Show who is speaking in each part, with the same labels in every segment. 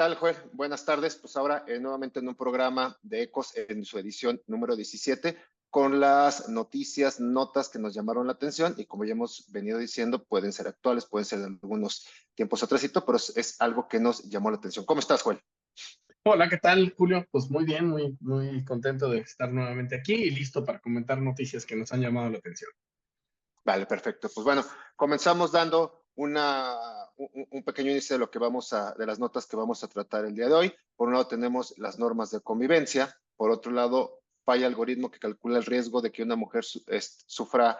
Speaker 1: tal, Joel? Buenas tardes. Pues ahora nuevamente en un programa de Ecos en su edición número 17 con las noticias, notas que nos llamaron la atención y como ya hemos venido diciendo, pueden ser actuales, pueden ser de algunos tiempos atrásito, pero es algo que nos llamó la atención. ¿Cómo estás, Joel?
Speaker 2: Hola, ¿qué tal, Julio? Pues muy bien, muy contento de estar nuevamente aquí y listo para comentar noticias que nos han llamado la atención.
Speaker 1: Vale, perfecto. Pues bueno, comenzamos dando un pequeño inicio de lo que de las notas que vamos a tratar el día de hoy. Por un lado tenemos las normas de convivencia, por otro lado falla algoritmo que calcula el riesgo de que una mujer sufra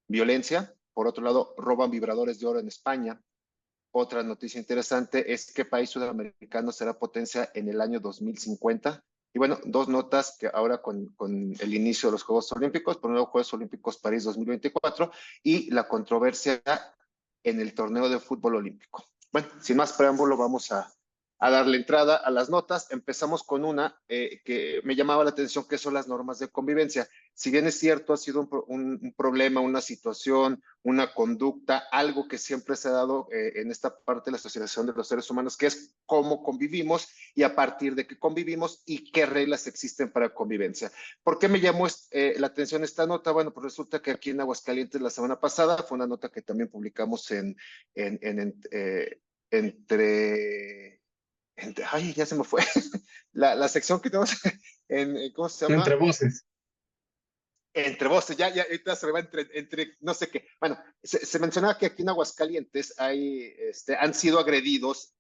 Speaker 1: violencia, por otro lado roban vibradores de oro en España. Otra noticia interesante es qué país sudamericano será potencia en el año 2050. Y bueno, dos notas que ahora con el inicio de los Juegos Olímpicos, por un lado Juegos Olímpicos París 2024 y la controversia en el torneo de fútbol olímpico. Bueno, sin más preámbulo, vamos a darle entrada a las notas. Empezamos con una que me llamaba la atención, que son las normas de convivencia. Si bien es cierto, ha sido un problema, una situación, una conducta, algo que siempre se ha dado en esta parte de la asociación de los seres humanos, que es cómo convivimos y a partir de qué convivimos y qué reglas existen para convivencia. ¿Por qué me llamó la atención esta nota? Bueno, pues resulta que aquí en Aguascalientes la semana pasada fue una nota que también publicamos ay, ya se me fue, la sección que tenemos ¿cómo se llama?
Speaker 2: Entre voces.
Speaker 1: Entre voces, ya se me va no sé qué. Bueno, se mencionaba que aquí en Aguascalientes han sido agredidos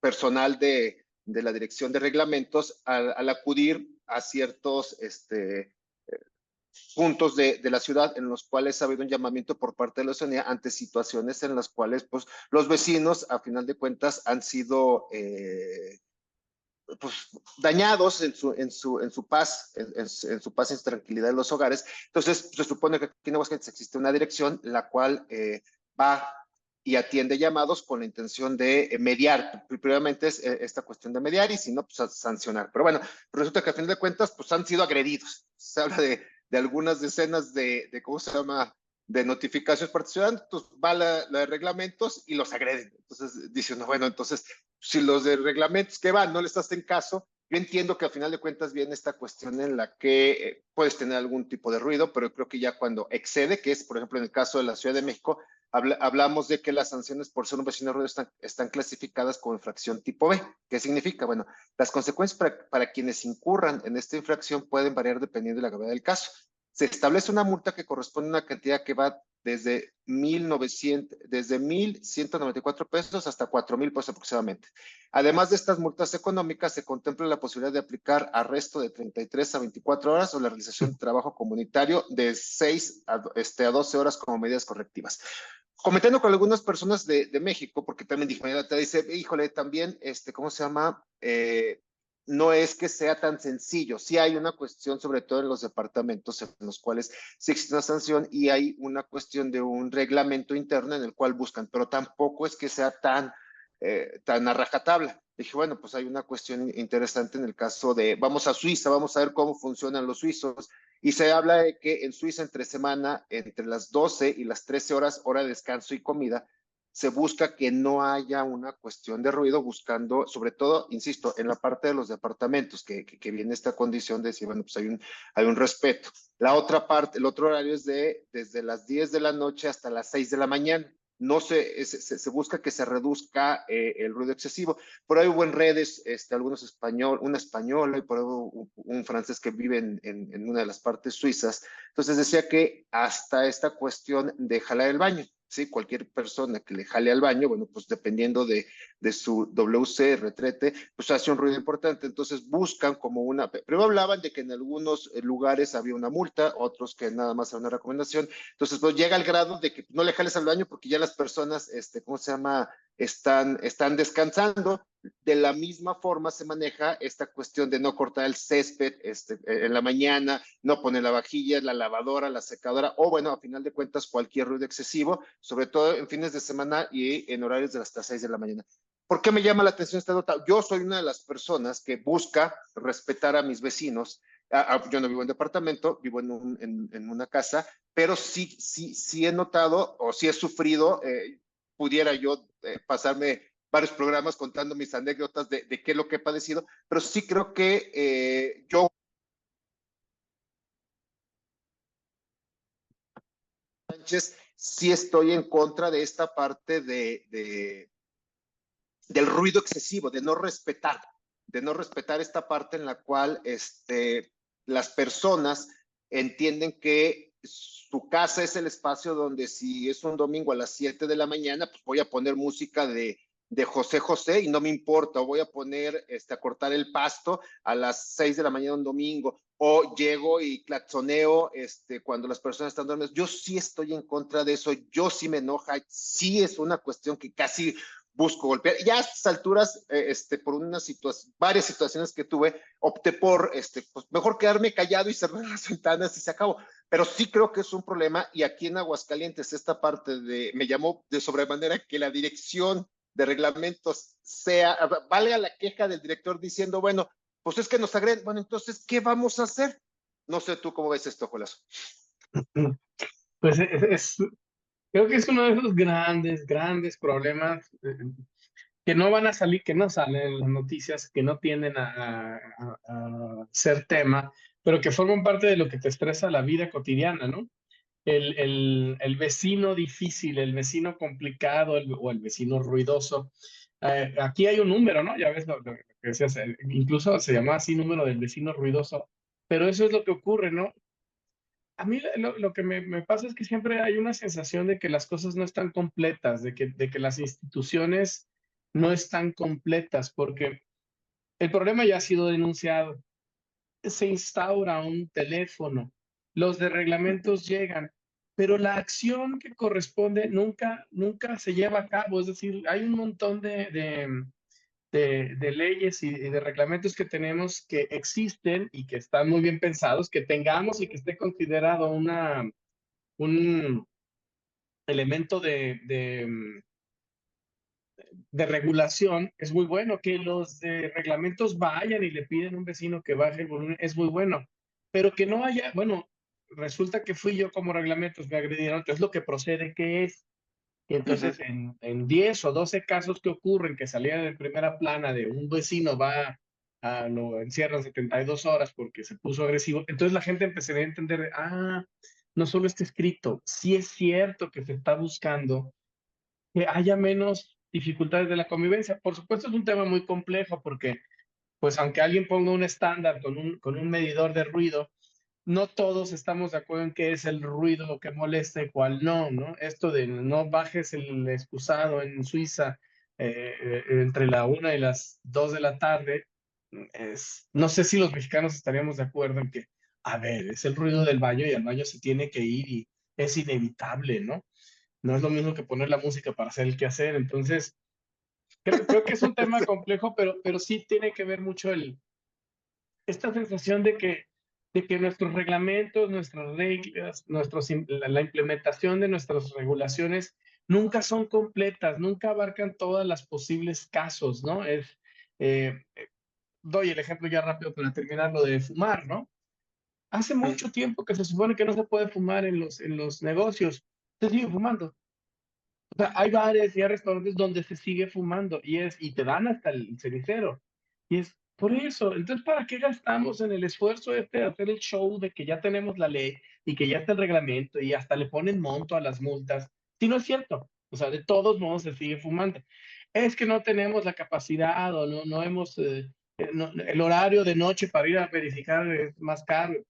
Speaker 1: personal de la Dirección de Reglamentos al acudir a ciertos puntos de la ciudad en los cuales ha habido un llamamiento por parte de la ciudadanía ante situaciones en las cuales pues, los vecinos, a final de cuentas, han sido pues, dañados en su paz, en su paz y su tranquilidad en los hogares. Entonces, se supone que aquí en Aguascalientes existe una dirección la cual va y atiende llamados con la intención de mediar. Primeramente es esta cuestión de mediar y si no, pues sancionar. Pero bueno, resulta que a fin de cuentas, pues han sido agredidos. Se habla de algunas decenas ¿cómo se llama? De notificaciones para ciudadanos, entonces va la de reglamentos y los agreden. Entonces dice uno, bueno, entonces si los de reglamentos que van no les hacen caso, yo entiendo que al final de cuentas viene esta cuestión en la que puedes tener algún tipo de ruido, pero creo que ya cuando excede, que es por ejemplo en el caso de la Ciudad de México, hablamos de que las sanciones por ser un vecino de ruido están clasificadas como infracción tipo B. ¿Qué significa? Bueno, las consecuencias para quienes incurran en esta infracción pueden variar dependiendo de la gravedad del caso. Se establece una multa que corresponde a una cantidad que va desde 1,194 pesos hasta 4,000 pesos aproximadamente. Además de estas multas económicas, se contempla la posibilidad de aplicar arresto de 33 a 24 horas o la realización de trabajo comunitario de 6 a 12 horas como medidas correctivas. Comentando con algunas personas de México, porque también dice, híjole, también, ¿cómo se llama? No es que sea tan sencillo. Sí hay una cuestión, sobre todo en los departamentos en los cuales sí existe una sanción y hay una cuestión de un reglamento interno en el cual buscan, pero tampoco es que sea tan a rajatabla. Dije, bueno, pues hay una cuestión interesante en el caso de, vamos a Suiza, vamos a ver cómo funcionan los suizos. Y se habla de que en Suiza entre semana, entre las 12 y las 13 horas, hora de descanso y comida, se busca que no haya una cuestión de ruido, buscando, sobre todo, insisto, en la parte de los departamentos, que viene esta condición de decir, bueno, pues hay un respeto. La otra parte, el otro horario es desde las 10 de la noche hasta las 6 de la mañana. No se busca que se reduzca el ruido excesivo. Por ahí hubo en redes algunos una española y por ahí un francés que vive en una de las partes suizas. Entonces decía que hasta esta cuestión de jalar el baño. Sí, cualquier persona que le jale al baño, bueno, pues dependiendo de su WC, retrete, pues hace un ruido importante. Entonces buscan como primero hablaban de que en algunos lugares había una multa, otros que nada más era una recomendación. Entonces, pues llega al grado de que no le jales al baño porque ya las personas, ¿cómo se llama? Están descansando. De la misma forma se maneja esta cuestión de no cortar el césped en la mañana, no poner la vajilla, la lavadora, la secadora, o bueno, a final de cuentas, cualquier ruido excesivo, sobre todo en fines de semana y en horarios de hasta 6 de la mañana. ¿Por qué me llama la atención esta nota? Yo soy una de las personas que busca respetar a mis vecinos. Yo no vivo en departamento, vivo en una casa, pero sí he notado o sí he sufrido, pudiera yo pasarme varios programas contando mis anécdotas de qué es lo que he padecido, pero sí creo que yo, Sánchez, sí estoy en contra de esta parte del ruido excesivo, de no respetar esta parte en la cual las personas entienden que su casa es el espacio donde si es un domingo a las 7 de la mañana, pues voy a poner música de José José y no me importa, o voy a poner a cortar el pasto a las 6 de la mañana un domingo, o llego y claxoneo cuando las personas están dormidas. Yo sí estoy en contra de eso, yo sí me enoja, sí es una cuestión que casi busco golpear. Ya a estas alturas, por varias situaciones que tuve, opté por, pues mejor quedarme callado y cerrar las ventanas y se acabó. Pero sí creo que es un problema y aquí en Aguascalientes esta parte me llamó de sobremanera que la dirección de reglamentos valga la queja del director diciendo, bueno, pues es que nos agreden, bueno, entonces, ¿qué vamos a hacer? No sé tú cómo ves esto, Jolazo.
Speaker 2: Pues creo que es uno de esos grandes problemas que no van a salir, que no salen en las noticias, que no tienden a ser tema, pero que forman parte de lo que te estresa la vida cotidiana, ¿no? El vecino difícil, el vecino complicado o el vecino ruidoso. Aquí hay un número, ¿no? Ya ves lo que decías, incluso se llama así número del vecino ruidoso, pero eso es lo que ocurre, ¿no? A mí lo que me pasa es que siempre hay una sensación de que las cosas no están completas, de que las instituciones no están completas, porque el problema ya ha sido denunciado. Se instaura un teléfono, los de reglamentos llegan, pero la acción que corresponde nunca se lleva a cabo. Es decir, hay un montón de leyes y de reglamentos que tenemos que existen y que están muy bien pensados, que tengamos y que esté considerado un elemento de regulación. Es muy bueno que los de reglamentos vayan y le piden a un vecino que baje el volumen, es muy bueno, pero que no haya, bueno, resulta que fui yo como reglamentos, me agredieron, entonces lo que procede, ¿qué es? Y entonces en 10 o 12 casos que ocurren, que salían en primera plana de un vecino lo encierran 72 horas porque se puso agresivo, entonces la gente empezaría a entender, no solo está escrito, sí es cierto que se está buscando que haya menos dificultades de la convivencia. Por supuesto es un tema muy complejo porque, pues aunque alguien ponga un estándar con un medidor de ruido, no todos estamos de acuerdo en qué es el ruido lo que molesta y cuál no, ¿no? Esto de no bajes el excusado en Suiza entre la 1 y las 2 de la tarde, no sé si los mexicanos estaríamos de acuerdo en que, a ver, es el ruido del baño y al baño se tiene que ir y es inevitable, ¿no? No es lo mismo que poner la música para hacer el quehacer. Entonces, creo que es un tema complejo, pero sí tiene que ver mucho esta sensación de que nuestros reglamentos, nuestras reglas, la implementación de nuestras regulaciones nunca son completas, nunca abarcan todas las posibles casos, ¿no? Doy el ejemplo ya rápido para terminar lo de fumar, ¿no? Hace mucho tiempo que se supone que no se puede fumar en los negocios, se sigue fumando. O sea, hay bares y hay restaurantes donde se sigue fumando y te dan hasta el cenicero. Y es por eso. Entonces, ¿para qué gastamos en el esfuerzo de hacer el show de que ya tenemos la ley y que ya está el reglamento y hasta le ponen monto a las multas? Si no es cierto. O sea, de todos modos se sigue fumando. Es que no tenemos la capacidad o no hemos, el horario de noche para ir a verificar es más caro.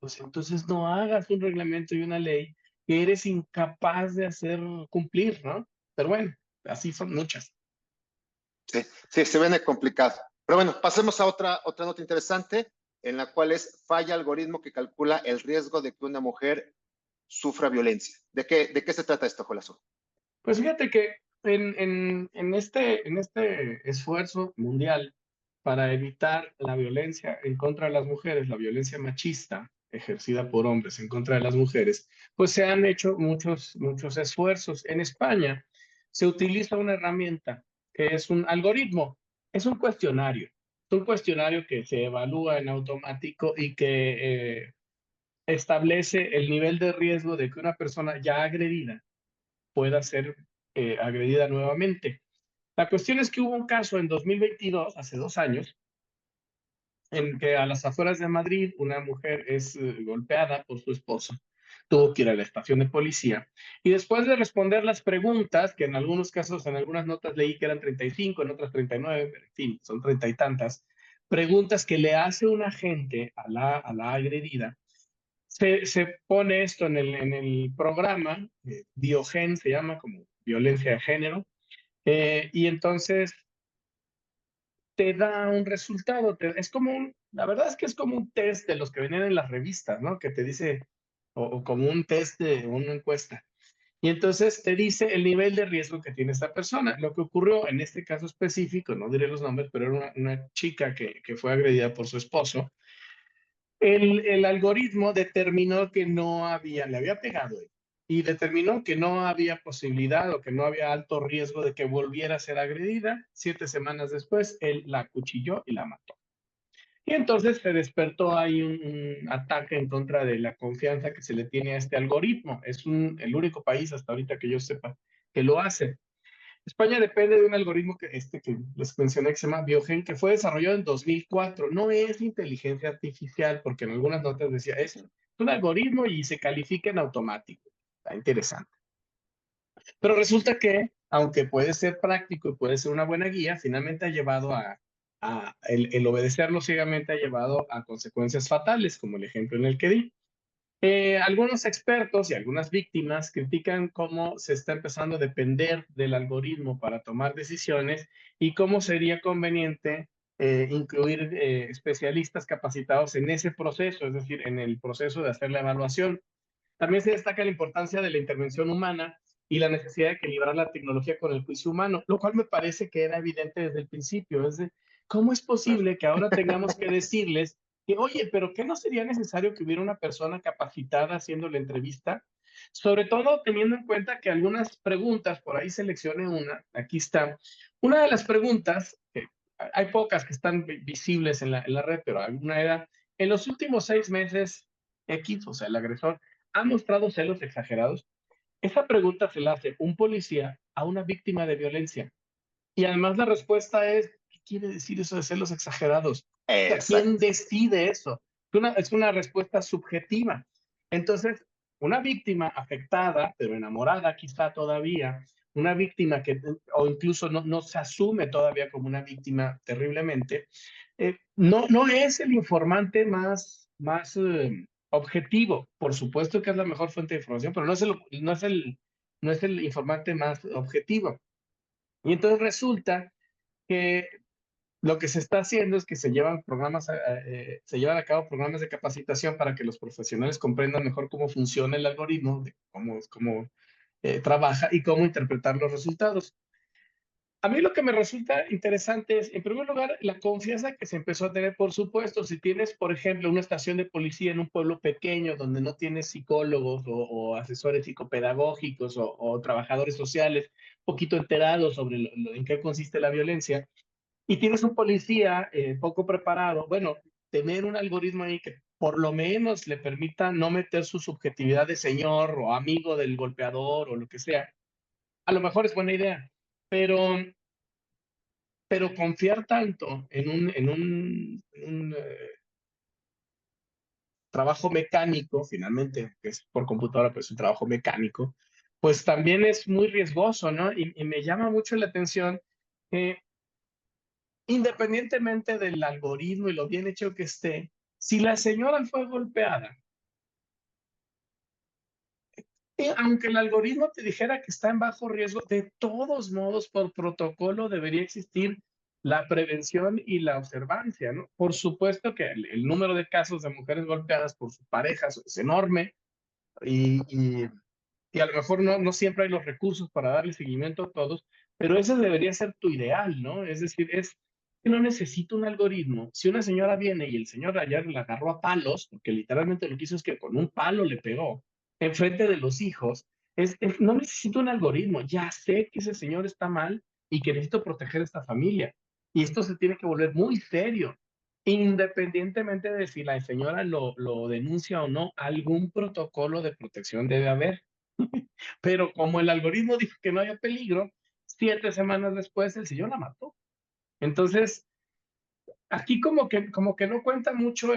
Speaker 2: Pues entonces no hagas un reglamento y una ley que eres incapaz de hacer cumplir, ¿no? Pero bueno, así son muchas.
Speaker 1: Sí, sí, se viene complicado. Pero bueno, pasemos a otra nota interesante, en la cual es falla algoritmo que calcula el riesgo de que una mujer sufra violencia. ¿De qué se trata esto, Jolazo?
Speaker 2: Pues fíjate que en este esfuerzo mundial para evitar la violencia en contra de las mujeres, la violencia machista ejercida por hombres en contra de las mujeres, pues se han hecho muchos esfuerzos. En España se utiliza una herramienta que es un algoritmo, es un cuestionario que se evalúa en automático y que establece el nivel de riesgo de que una persona ya agredida pueda ser agredida nuevamente. La cuestión es que hubo un caso en 2022, hace 2 años, en que a las afueras de Madrid una mujer es golpeada por su esposo. Tuvo que ir a la estación de policía y después de responder las preguntas, que en algunos casos, en algunas notas leí que eran 35, en otras 39, pero en fin, son 30 y tantas, preguntas que le hace un agente a la agredida, se pone esto en el programa, Biogen se llama, como violencia de género, y entonces te da un resultado, es como la verdad es que es como un test de los que venían en las revistas, ¿no? Que te dice, o como un test de una encuesta. Y entonces te dice el nivel de riesgo que tiene esta persona. Lo que ocurrió en este caso específico, no diré los nombres, pero era una chica que fue agredida por su esposo. El algoritmo determinó que no había, le había pegado él, y determinó que no había posibilidad o que no había alto riesgo de que volviera a ser agredida. 7 semanas después, él la acuchilló y la mató. Y entonces se despertó ahí un ataque en contra de la confianza que se le tiene a este algoritmo. Es el único país hasta ahorita que yo sepa que lo hace. España depende de un algoritmo que les mencioné que se llama Biogen, que fue desarrollado en 2004. No es inteligencia artificial, porque en algunas notas decía, es un algoritmo y se califica en automático. Está interesante. Pero resulta que, aunque puede ser práctico y puede ser una buena guía, finalmente ha llevado el obedecerlo ciegamente ha llevado a consecuencias fatales, como el ejemplo en el que di. Algunos expertos y algunas víctimas critican cómo se está empezando a depender del algoritmo para tomar decisiones y cómo sería conveniente incluir especialistas capacitados en ese proceso, es decir, en el proceso de hacer la evaluación. También se destaca la importancia de la intervención humana y la necesidad de equilibrar la tecnología con el juicio humano, lo cual me parece que era evidente desde el principio. Es de, ¿cómo es
Speaker 1: Claro.
Speaker 2: posible que ahora tengamos que decirles que, oye, pero qué no sería necesario que hubiera una persona capacitada haciendo la entrevista? Sobre todo teniendo en cuenta que algunas preguntas, por ahí seleccioné una, aquí está. Una de las preguntas, hay pocas que están visibles en la red, pero alguna era, en los últimos 6 meses, X, o sea, el agresor, ¿ha mostrado celos exagerados? Esa pregunta se la hace un policía a una víctima de violencia. Y además la respuesta es, ¿qué quiere decir eso de celos exagerados? O sea, ¿quién
Speaker 1: Exacto.
Speaker 2: decide eso? Es una respuesta subjetiva. Entonces, una víctima afectada, pero enamorada quizá todavía, una víctima que, o incluso no se asume todavía como una víctima terriblemente, no es el informante más objetivo. Por supuesto que es la mejor fuente de información, pero no es el informante más objetivo. Y entonces resulta que lo que se está haciendo es que se llevan a cabo programas de capacitación para que los profesionales comprendan mejor cómo funciona el algoritmo, de cómo trabaja y cómo interpretar los resultados. A mí lo que me resulta interesante es, en primer lugar, la confianza que se empezó a tener. Por supuesto, si tienes, por ejemplo, una estación de policía en un pueblo pequeño donde no tienes psicólogos o asesores psicopedagógicos o trabajadores sociales poquito enterados sobre en qué consiste la violencia, y tienes un policía poco preparado, bueno, tener un algoritmo ahí que por lo menos le permita no meter su subjetividad de señor o amigo del golpeador o lo que sea, a lo mejor es buena idea, pero confiar tanto en un trabajo mecánico, finalmente, que es por computadora, pues es un trabajo mecánico, pues también es muy riesgoso, ¿no? Y me llama mucho la atención que independientemente del algoritmo y lo bien hecho que esté, si la señora fue golpeada, aunque el algoritmo te dijera que está en bajo riesgo, de todos modos, por protocolo debería existir la prevención y la observancia, ¿no? Por supuesto que el número de casos de mujeres golpeadas por sus parejas es enorme y, y, y a lo mejor no siempre hay los recursos para darle seguimiento a todos, pero ese debería ser tu ideal, ¿no? Es decir, es que no necesito un algoritmo. Si una señora viene y el señor ayer la agarró a palos, porque literalmente lo que hizo es que con un palo le pegó enfrente de los hijos, no necesito un algoritmo. Ya sé que ese señor está mal y que necesito proteger a esta familia. Y esto se tiene que volver muy serio. Independientemente de si la señora lo denuncia o no, algún protocolo de protección debe haber. Pero como el algoritmo dijo que no había peligro, 7 semanas después el sillón la mató. Entonces, aquí como que no cuenta mucho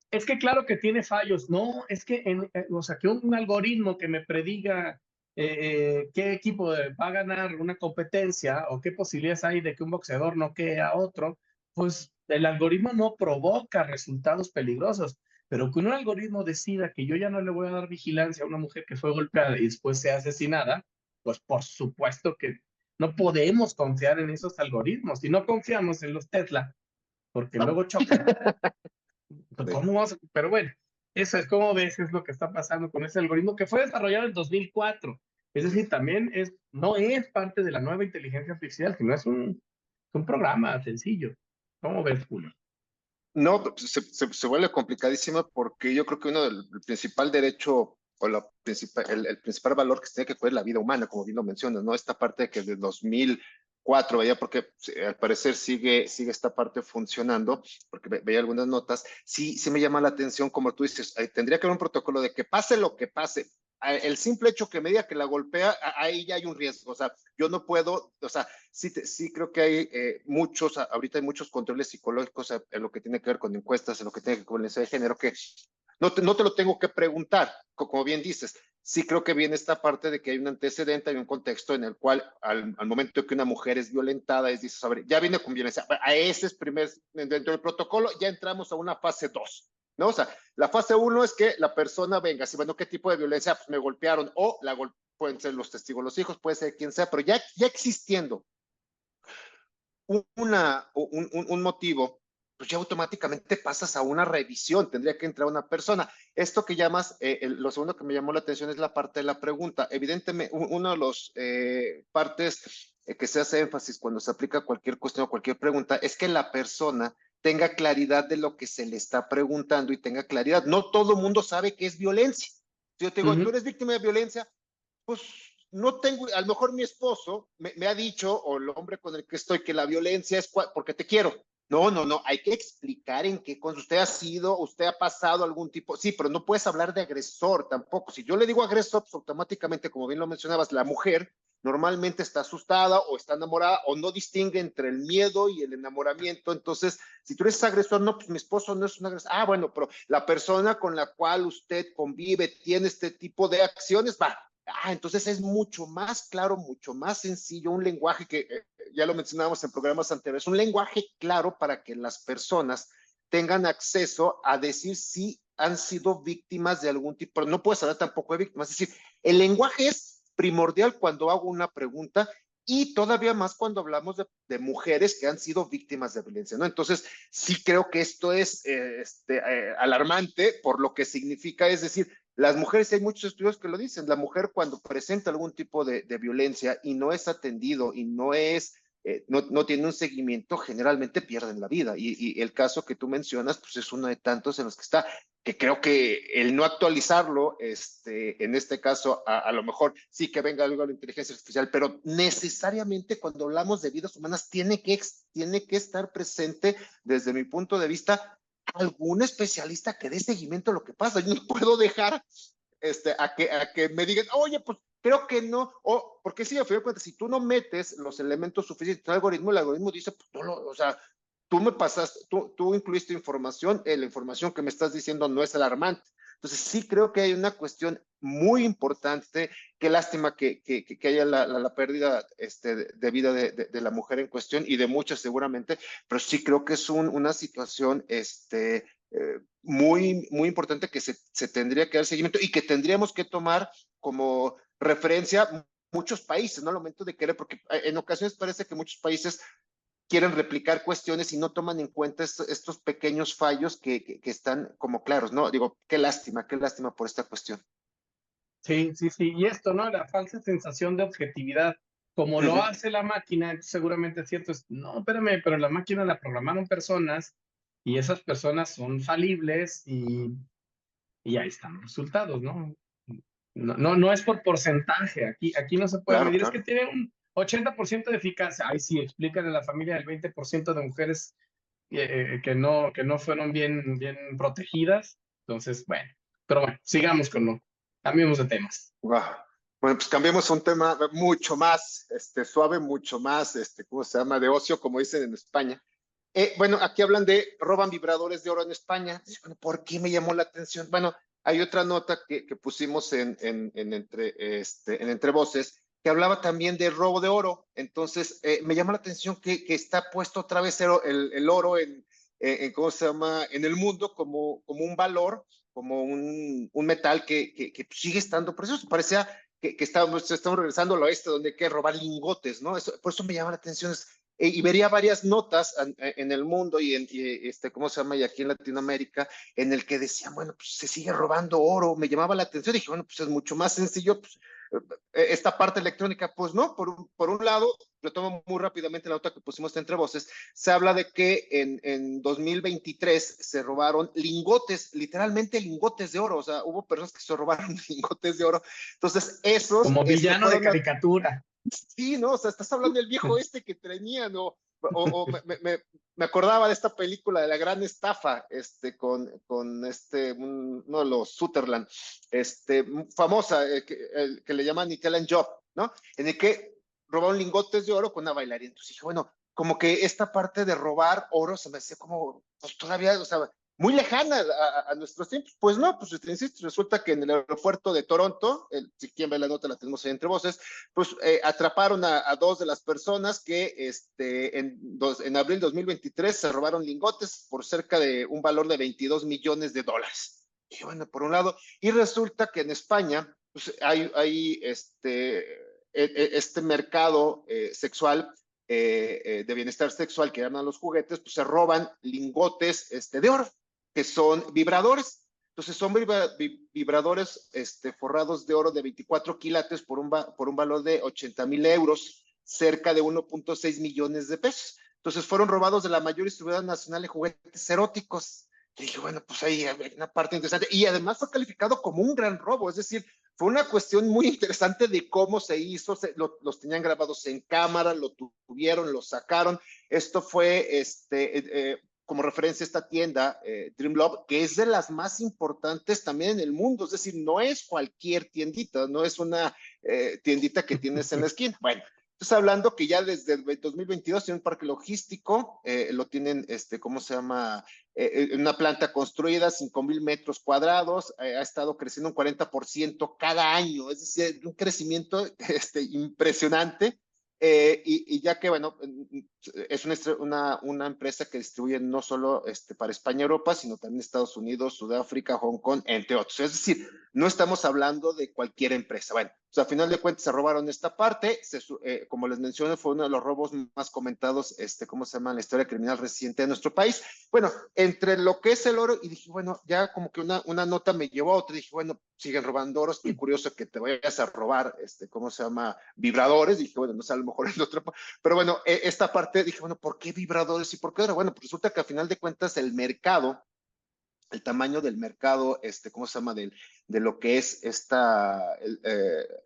Speaker 2: es que claro que tiene fallos, no, es que, o sea, que un algoritmo que me prediga qué equipo va a ganar una competencia o qué posibilidades hay de que un boxeador noquee a otro, pues el algoritmo no provoca resultados peligrosos, pero que un algoritmo decida que yo ya no le voy a dar vigilancia a una mujer que fue golpeada y después sea asesinada, pues por supuesto que no podemos confiar en esos algoritmos y no confiamos en los Tesla porque luego chocan. Pues,
Speaker 1: Sí.
Speaker 2: ¿cómo vamos pero bueno, eso es como ves, es lo que está pasando con ese algoritmo que fue desarrollado en 2004. Es decir, también no es parte de la nueva inteligencia artificial, sino es un programa sencillo. ¿Cómo ves, Julio?
Speaker 1: No, pues, se vuelve complicadísimo porque yo creo que el principal derecho o el principal valor que se tiene que cuidar es la vida humana, como bien lo mencionas, ¿no? Esta parte de que desde 2004, veía, porque al parecer sigue esta parte funcionando, porque veía algunas notas, sí me llama la atención, como tú dices, tendría que haber un protocolo de que pase lo que pase, el simple hecho que me diga que la golpea, ahí ya hay un riesgo, o sea, yo no puedo, o sea, sí creo que hay ahorita hay muchos controles psicológicos en lo que tiene que ver con encuestas, en lo que tiene que ver con violencia de género, que no te lo tengo que preguntar, como bien dices. Sí creo que viene esta parte de que hay un antecedente, hay un contexto en el cual al momento que una mujer es violentada, dices, a ver, ya viene con violencia, a ese es dentro del protocolo, ya entramos a una fase 2. ¿No? O sea, la fase 1 es que la persona venga, si bueno, ¿qué tipo de violencia? Pues me golpearon o pueden ser los testigos, los hijos, puede ser quien sea, pero ya existiendo un motivo, pues ya automáticamente pasas a una revisión, tendría que entrar una persona. Esto que llamas, lo segundo que me llamó la atención es la parte de la pregunta. Evidentemente, uno de los partes que se hace énfasis cuando se aplica cualquier cuestión o cualquier pregunta es que la persona tenga claridad de lo que se le está preguntando y tenga claridad. No todo el mundo sabe qué es violencia. Si yo te digo, ¿tú eres víctima de violencia? Pues no tengo, a lo mejor mi esposo me ha dicho, o el hombre con el que estoy, que la violencia es porque te quiero. No, hay que explicar en qué con usted ha sido, usted ha pasado algún tipo, sí, pero no puedes hablar de agresor tampoco. Si yo le digo agresor, pues automáticamente, como bien lo mencionabas, la mujer normalmente está asustada o está enamorada o no distingue entre el miedo y el enamoramiento. Entonces, si tú eres agresor, no, pues mi esposo no es un agresor. Ah, bueno, pero la persona con la cual usted convive tiene este tipo de acciones, va. Entonces es mucho más claro, mucho más sencillo, un lenguaje que ya lo mencionábamos en programas anteriores, un lenguaje claro para que las personas tengan acceso a decir si han sido víctimas de algún tipo, pero no puedes hablar tampoco de víctimas, es decir, el lenguaje es primordial cuando hago una pregunta y todavía más cuando hablamos de mujeres que han sido víctimas de violencia, ¿no? Entonces, sí creo que esto es alarmante por lo que significa, es decir, las mujeres, hay muchos estudios que lo dicen, la mujer cuando presenta algún tipo de violencia y no es atendido y no tiene un seguimiento, generalmente pierden la vida. Y el caso que tú mencionas, pues es uno de tantos en los que está, que creo que el no actualizarlo, en este caso, a lo mejor sí que venga algo de la inteligencia artificial, pero necesariamente cuando hablamos de vidas humanas tiene que estar presente, desde mi punto de vista, algún especialista que dé seguimiento a lo que pasa. Yo no puedo dejar a que me digan, oye, pues creo que no, o porque sí, a fin de cuentas, si tú no metes los elementos suficientes al algoritmo, el algoritmo dice, pues no o sea, tú me pasaste, tú incluiste información, la información que me estás diciendo no es alarmante. Entonces sí creo que hay una cuestión muy importante, qué lástima que haya la pérdida de vida de la mujer en cuestión y de muchas seguramente, pero sí creo que es una situación muy importante que se tendría que dar seguimiento y que tendríamos que tomar como referencia muchos países, ¿no? Al momento de querer, porque en ocasiones parece que muchos países quieren replicar cuestiones y no toman en cuenta estos pequeños fallos que están como claros, ¿no? Digo, qué lástima por esta cuestión.
Speaker 2: Sí, sí, sí. Y esto, ¿no? La falsa sensación de objetividad, como
Speaker 1: Uh
Speaker 2: lo
Speaker 1: -huh.
Speaker 2: hace la máquina, seguramente es cierto. No, espérame, pero la máquina la programaron personas y esas personas son falibles y ahí están los resultados, ¿no? No es por porcentaje. Aquí no se puede
Speaker 1: Claro,
Speaker 2: medir. Es que
Speaker 1: claro.
Speaker 2: tiene un 80% de eficacia. Ay, sí, explícale a la familia del 20% de mujeres que no fueron bien protegidas. Entonces, bueno. Pero bueno, sigamos con lo. Cambiemos de temas.
Speaker 1: Wow. Bueno, pues cambiemos un tema mucho más suave, mucho más, ¿cómo se llama? De ocio, como dicen en España. Bueno, aquí hablan de roban vibradores de oro en España. Bueno, ¿por qué me llamó la atención? Bueno, hay otra nota que pusimos en Entre Voces que hablaba también de robo de oro. Entonces, me llama la atención que está puesto otra vez el oro ¿cómo se llama? En el mundo como un valor, como un metal que sigue estando precioso. Parecía que estamos regresando al oeste, donde hay que robar lingotes, ¿no? Por eso me llama la atención. Y vería varias notas en el mundo ¿cómo se llama? Y aquí en Latinoamérica, en el que decían, bueno, pues se sigue robando oro. Me llamaba la atención. Dije, bueno, pues es mucho más sencillo, pues, esta parte electrónica, pues no, por un lado, retomo muy rápidamente la nota que pusimos entre voces, se habla de que en 2023 se robaron lingotes, literalmente lingotes de oro, o sea, hubo personas que se robaron lingotes de oro, entonces esos
Speaker 2: Como villano de
Speaker 1: fueron
Speaker 2: caricatura.
Speaker 1: sí, ¿no? O sea, estás hablando del viejo que traían, o me acordaba de esta película de La Gran Estafa, uno de los Sutherland, famosa, que le llaman Nickel and Job, ¿no? En el que robaron lingotes de oro con una bailarina. Entonces dije, bueno, como que esta parte de robar oro se me hacía como, pues todavía, o sea, muy lejana a nuestros tiempos. Pues no, pues insisto, resulta que en el aeropuerto de Toronto, si quien ve la nota la tenemos ahí entre voces, pues atraparon a dos de las personas que en abril de 2023 se robaron lingotes por cerca de un valor de 22 millones de dólares. Y bueno, por un lado, y resulta que en España pues, hay este mercado sexual de bienestar sexual que llaman los juguetes, pues se roban lingotes de oro, que son vibradores. Entonces son vibradores forrados de oro de 24 quilates por un valor de 80,000 euros, cerca de 1.6 millones de pesos. Entonces fueron robados de la mayor distribuidora nacional de juguetes eróticos. Y dije, bueno, pues ahí hay una parte interesante. Y además fue calificado como un gran robo, es decir, fue una cuestión muy interesante de cómo se hizo, los tenían grabados en cámara, lo tuvieron, lo sacaron. Esto fue como referencia esta tienda, Dream Love, que es de las más importantes también en el mundo, es decir, no es cualquier tiendita, no es una tiendita que tienes en la esquina. Bueno, estás hablando que ya desde el 2022 tiene un parque logístico, lo tienen, ¿cómo se llama? Una planta construida, 5,000 metros cuadrados, ha estado creciendo un 40% cada año, es decir, un crecimiento impresionante. Y ya que, bueno, es una empresa que distribuye no solo para España y Europa, sino también Estados Unidos, Sudáfrica, Hong Kong, entre otros. Es decir, no estamos hablando de cualquier empresa. Bueno, o sea, a final de cuentas se robaron esta parte. Como les mencioné, fue uno de los robos más comentados, ¿cómo se llama? En la historia criminal reciente de nuestro país. Bueno, entre lo que es el oro, y dije, bueno, ya como que una nota me llevó a otra. Dije, bueno, siguen robando oros. Qué curioso que te vayas a robar, ¿cómo se llama? Vibradores. Dije, bueno, no sé, a lo mejor es otro. Pero bueno, esta parte dije, bueno, ¿por qué vibradores y por qué oro? Bueno, pues resulta que a final de cuentas el tamaño del mercado, ¿cómo se llama? De lo que es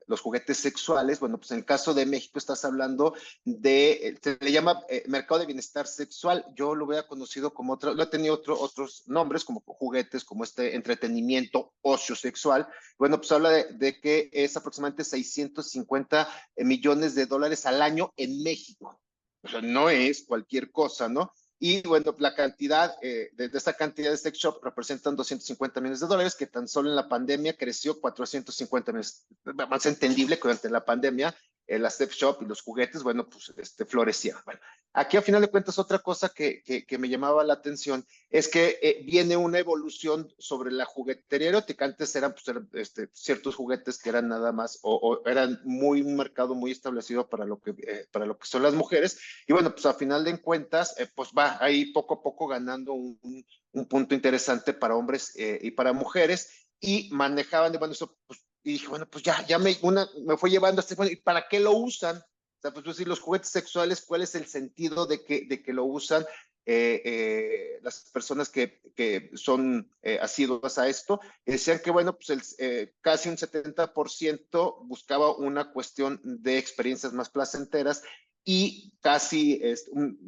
Speaker 1: los juguetes sexuales. Bueno, pues en el caso de México estás hablando se le llama mercado de bienestar sexual. Yo lo había conocido como lo he tenido otros nombres, como juguetes, como entretenimiento, ocio sexual. Bueno, pues habla de que es aproximadamente 650 millones de dólares al año en México. O sea, no es cualquier cosa, ¿no? Y bueno, la cantidad de esta cantidad de sex shop representan 250 millones de dólares, que tan solo en la pandemia creció 450 millones. Más entendible que durante la pandemia la sex shop y los juguetes, bueno, pues florecieron. Bueno, aquí a final de cuentas otra cosa que me llamaba la atención es que viene una evolución sobre la juguetería erótica. Antes eran pues, ciertos juguetes que eran nada más o eran un mercado muy establecido para lo que son las mujeres. Y bueno, pues a final de cuentas, pues va ahí poco a poco ganando un punto interesante para hombres y para mujeres. Y manejaban, bueno, eso, pues, y dije, bueno, pues ya me fue llevando bueno, ¿y para qué lo usan? O sea, pues decir, los juguetes sexuales, ¿cuál es el sentido de que lo usan las personas que son asiduas a esto? Y decían que, bueno, pues casi un 70% buscaba una cuestión de experiencias más placenteras y casi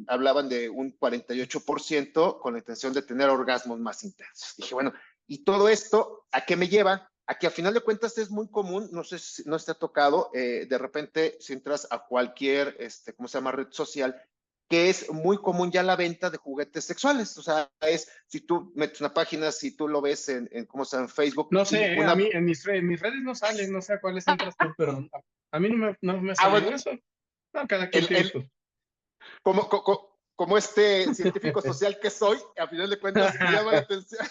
Speaker 1: hablaban de un 48% con la intención de tener orgasmos más intensos. Dije, bueno, ¿y todo esto a qué me lleva? Aquí a final de cuentas es muy común, no sé si no te ha tocado, de repente si entras a cualquier, ¿cómo se llama? Red social, que es muy común ya la venta de juguetes sexuales. O sea, si tú metes una página, si tú lo ves ¿cómo se llama? En Facebook
Speaker 2: No
Speaker 1: y
Speaker 2: sé, a
Speaker 1: una...
Speaker 2: mí en mis redes no salen, no sé a cuáles entras tú, pero a mí no me
Speaker 1: Ah,
Speaker 2: salió
Speaker 1: bueno,
Speaker 2: eso. No, cada quien
Speaker 1: el,
Speaker 2: tiene
Speaker 1: el,
Speaker 2: sus.
Speaker 1: como este científico social que soy, a final de cuentas me llama la atención.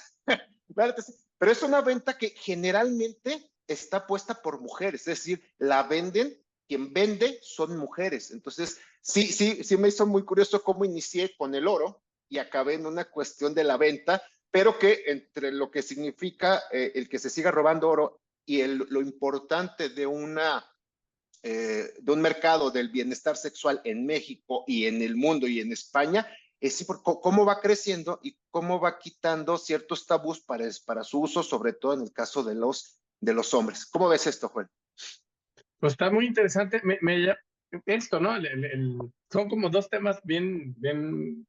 Speaker 1: Pero es una venta que generalmente está puesta por mujeres, es decir, la venden, quien vende son mujeres. Entonces, sí me hizo muy curioso cómo inicié con el oro y acabé en una cuestión de la venta, pero que entre lo que significa el que se siga robando oro y lo importante de un mercado del bienestar sexual en México y en el mundo y en España, es sí, cómo va creciendo y cómo va quitando ciertos tabús para su uso, sobre todo en el caso de los hombres. ¿Cómo ves esto, Juan?
Speaker 2: Pues está muy interesante. Esto, ¿no? Son como dos temas bien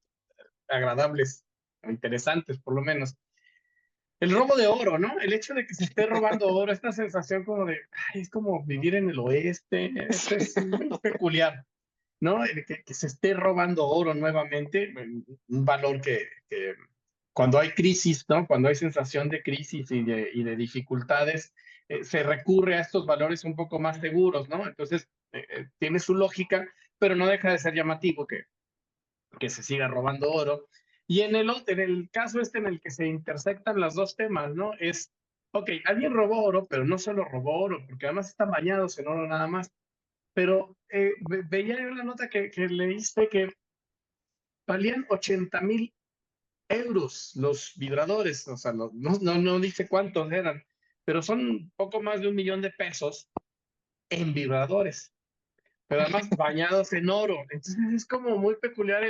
Speaker 2: agradables, o interesantes por lo menos. El robo de oro, ¿no? El hecho de que se esté robando oro, esta sensación como de, ay, es como vivir en el oeste, es muy peculiar, ¿no? Que se esté robando oro nuevamente, un valor que cuando hay crisis, ¿no? Cuando hay sensación de crisis y de dificultades, se recurre a estos valores un poco más seguros, ¿no? Entonces, tiene su lógica, pero no deja de ser llamativo que se siga robando oro. Y en el caso en el que se intersectan los dos temas, ¿no? Ok, alguien robó oro, pero no solo robó oro, porque además están bañados en oro nada más. Pero veía yo la nota que leíste que valían 80,000 euros los vibradores, o sea, no dice cuántos eran, pero son poco más de 1 millón de pesos en vibradores, pero además bañados en oro. Entonces es como muy peculiar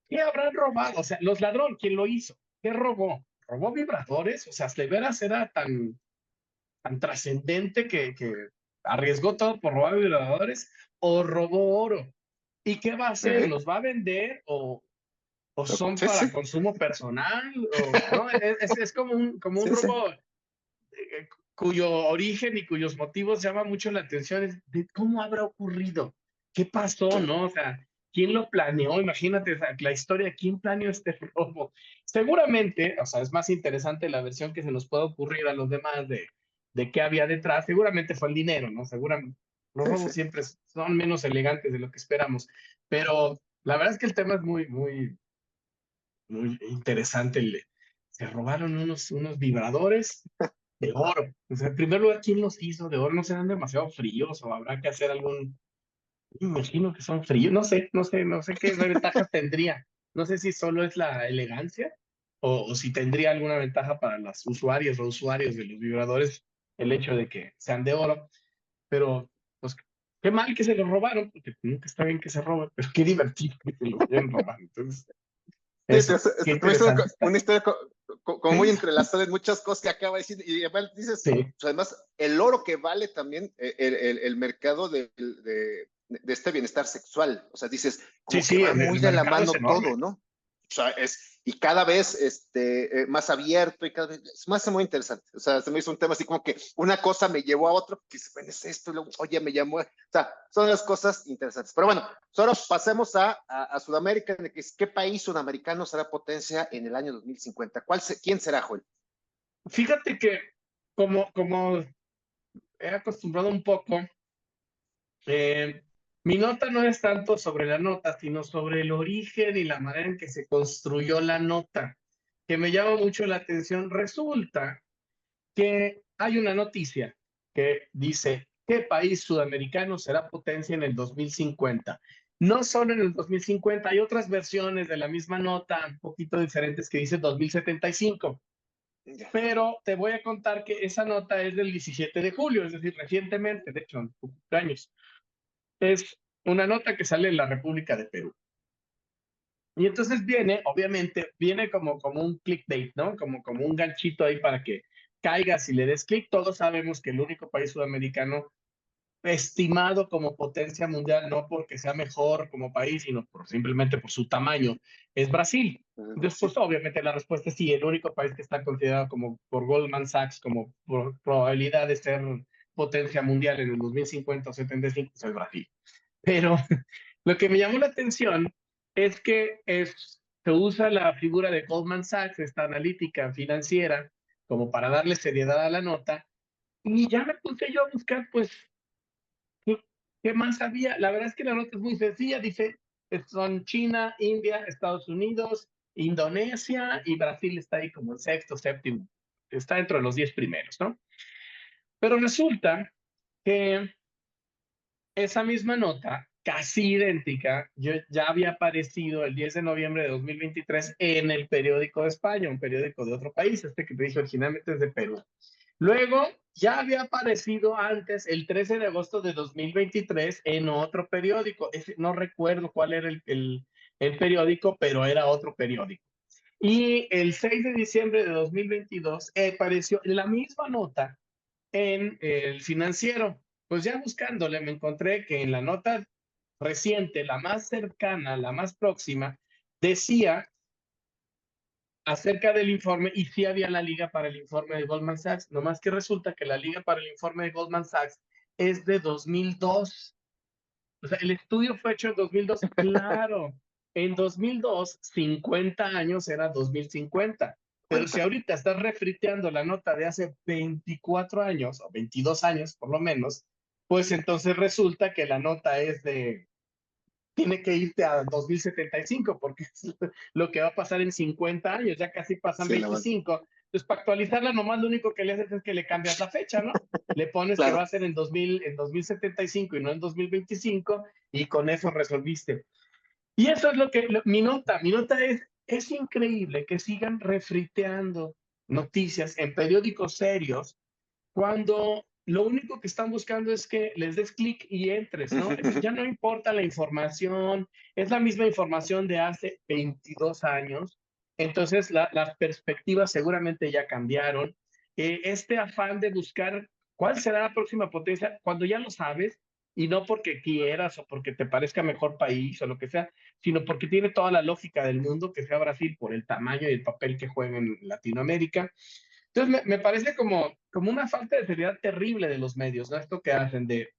Speaker 2: ¿qué habrán robado? O sea, los ladrones, ¿quién lo hizo? ¿Qué robó? ¿Robó vibradores? O sea, de veras era tan trascendente que arriesgó todo por robar vibradores o robó oro. ¿Y qué va a hacer? ¿Los va a vender o son
Speaker 1: Sí,
Speaker 2: para
Speaker 1: sí.
Speaker 2: consumo personal? ¿No? Es como un
Speaker 1: Sí, sí.
Speaker 2: robo cuyo origen y cuyos motivos llama mucho la atención. De cómo habrá ocurrido, qué pasó, ¿no? O sea, ¿quién lo planeó? Imagínate, o sea, la historia, ¿quién planeó este robo? Seguramente, o sea, es más interesante la versión que se nos puede ocurrir a los demás de qué había detrás. Seguramente fue el dinero, ¿no? Seguramente los
Speaker 1: Sí,
Speaker 2: robos
Speaker 1: sí.
Speaker 2: siempre son menos elegantes de lo que esperamos, pero la verdad es que el tema es muy interesante. Se robaron unos vibradores de oro. O sea, en primer lugar, ¿quién los hizo de oro? ¿No serán demasiado fríos o habrá que hacer algún... Me imagino que son fríos. No sé qué ventajas tendría. No sé si solo es la elegancia o si tendría alguna ventaja para las usuarias o usuarios de los vibradores el hecho de que sean de oro. Pero, pues, qué mal que se los robaron, porque nunca está bien que se roben, pero qué divertido que se los hayan robado. Entonces,
Speaker 1: Sí,
Speaker 2: eso, qué
Speaker 1: me hizo
Speaker 2: interesante está.
Speaker 1: una historia como muy
Speaker 2: Sí,
Speaker 1: entrelazada en muchas cosas que acaba de decir. Y además dices,
Speaker 2: sí,
Speaker 1: pues, además, el oro que vale también el mercado de este bienestar sexual. O sea, dices,
Speaker 2: sí,
Speaker 1: como que
Speaker 2: sí,
Speaker 1: va
Speaker 2: el
Speaker 1: muy de la
Speaker 2: mercado es
Speaker 1: mano
Speaker 2: enorme.
Speaker 1: todo, ¿no? O sea, y cada vez más abierto y cada vez es más muy interesante. O sea, se me hizo un tema así como que una cosa me llevó a otra, porque bueno, es esto, y luego, oye, me llamó. O sea, son las cosas interesantes. Pero bueno, solo pasemos a Sudamérica, ¿qué país sudamericano será potencia en el año 2050? ¿Quién será, Joel?
Speaker 2: Fíjate que como he acostumbrado un poco, eh, mi nota no es tanto sobre la nota, sino sobre el origen y la manera en que se construyó la nota, que me llama mucho la atención. Resulta que hay una noticia que dice, ¿qué país sudamericano será potencia en el 2050? No solo en el 2050, hay otras versiones de la misma nota, un poquito diferentes, que dice 2075.
Speaker 1: Ya.
Speaker 2: Pero te voy a contar que esa nota es del 17 de julio, es decir, recientemente, de hecho, en años. Es una nota que sale en la República de Perú. Y entonces obviamente, viene como un clickbait, ¿no? Como un ganchito ahí para que caigas y le des clic. Todos sabemos que el único país sudamericano estimado como potencia mundial, no porque sea mejor como país, sino simplemente por su tamaño, es Brasil. Entonces,
Speaker 1: Sí.
Speaker 2: pues obviamente la respuesta es sí, el único país que está considerado como por Goldman Sachs como por probabilidad de ser potencia mundial en el 2050 o 75, pues es Brasil. Pero lo que me llamó la atención es que se usa la figura de Goldman Sachs, esta analítica financiera, como para darle seriedad a la nota, y ya me puse yo a buscar, pues, ¿qué, qué más había? La verdad es que la nota es muy sencilla, dice, son China, India, Estados Unidos, Indonesia y Brasil está ahí como el sexto, séptimo, está dentro de los 10 primeros, ¿no? Pero resulta que esa misma nota, casi idéntica, ya había aparecido el 10 de noviembre de 2023 en el periódico de España, un periódico de otro país, este que te dije originalmente es de Perú. Luego, ya había aparecido antes, el 13 de agosto de 2023, en otro periódico. No recuerdo cuál era el periódico, pero era otro periódico. Y el 6 de diciembre de 2022 apareció la misma nota en el Financiero. Pues ya buscándole me encontré que en la nota reciente, la más cercana, la más próxima, decía acerca del informe y sí había la liga para el informe de Goldman Sachs, nomás que resulta que la liga para el informe de Goldman Sachs es de 2002. O sea, el estudio fue hecho en 2002, claro. En 2002, 50 años era 2050. Pero si
Speaker 1: Cuenta.
Speaker 2: ahorita estás refriteando la nota de hace 24 años, o 22 años por lo menos, pues entonces resulta que la nota es de, tiene que irte a 2075, porque es lo que va a pasar en 50 años, ya casi pasan
Speaker 1: Sí, la verdad.
Speaker 2: 25. Entonces, para actualizarla, nomás lo único que le haces es que le cambias la fecha, ¿no? Le pones que va
Speaker 1: Claro.
Speaker 2: a ser en 2075 y no en 2025, y con eso resolviste. Y eso es lo que, mi nota es increíble que sigan refriteando noticias en periódicos serios cuando lo único que están buscando es que les des clic y entres, ¿no? Ya no importa la información, es la misma información de hace 22 años, entonces las perspectivas seguramente ya cambiaron. Este afán de buscar cuál será la próxima potencia, cuando ya lo sabes, y no porque quieras o porque te parezca mejor país o lo que sea, sino porque tiene toda la lógica del mundo que sea Brasil por el tamaño y el papel que juega en Latinoamérica. Entonces, me parece como una falta de seriedad terrible de los medios, ¿no? Esto que hacen de